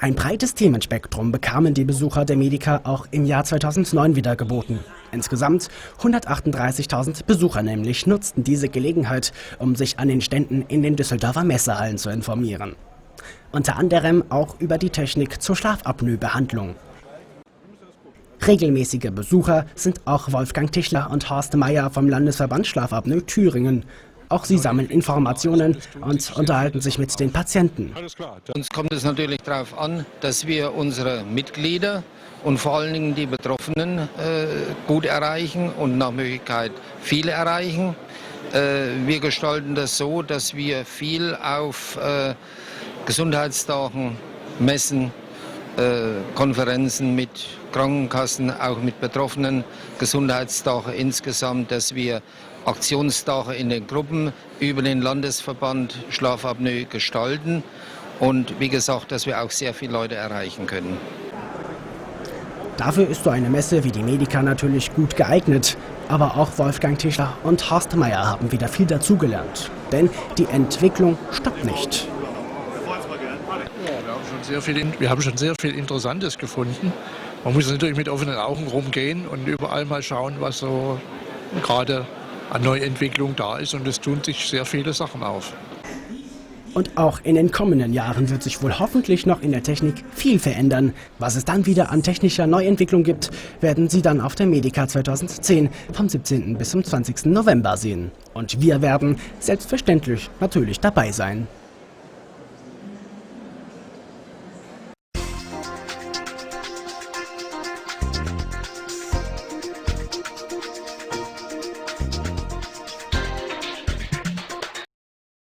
Ein breites Themenspektrum bekamen die Besucher der Medica auch im Jahr 2009 wieder geboten. Insgesamt 138.000 Besucher nämlich nutzten diese Gelegenheit, um sich an den Ständen in den Düsseldorfer Messehallen zu informieren. Unter anderem auch über die Technik zur Schlafapnoe-Behandlung. Regelmäßige Besucher sind auch Wolfgang Tichler und Horst Meyer vom Landesverband Schlafapnoe Thüringen. Auch sie sammeln Informationen und unterhalten sich mit den Patienten. Uns kommt es natürlich darauf an, dass wir unsere Mitglieder und vor allen Dingen die Betroffenen gut erreichen und nach Möglichkeit viele erreichen. Wir gestalten das so, dass wir viel auf Gesundheitstagen, Messen, Konferenzen mit Krankenkassen, auch mit Betroffenen, Gesundheitstage insgesamt, dass wir Aktionstage in den Gruppen über den Landesverband Schlafapnoe gestalten und wie gesagt, dass wir auch sehr viele Leute erreichen können. Dafür ist so eine Messe wie die Medica natürlich gut geeignet. Aber auch Wolfgang Tichler und Horst Meyer haben wieder viel dazugelernt. Denn die Entwicklung stoppt nicht. Wir haben schon sehr viel Interessantes gefunden. Man muss natürlich mit offenen Augen rumgehen und überall mal schauen, was so gerade an Neuentwicklung da ist. Und es tun sich sehr viele Sachen auf. Und auch in den kommenden Jahren wird sich wohl hoffentlich noch in der Technik viel verändern. Was es dann wieder an technischer Neuentwicklung gibt, werden Sie dann auf der Medica 2010 vom 17. bis zum 20. November sehen. Und wir werden selbstverständlich natürlich dabei sein.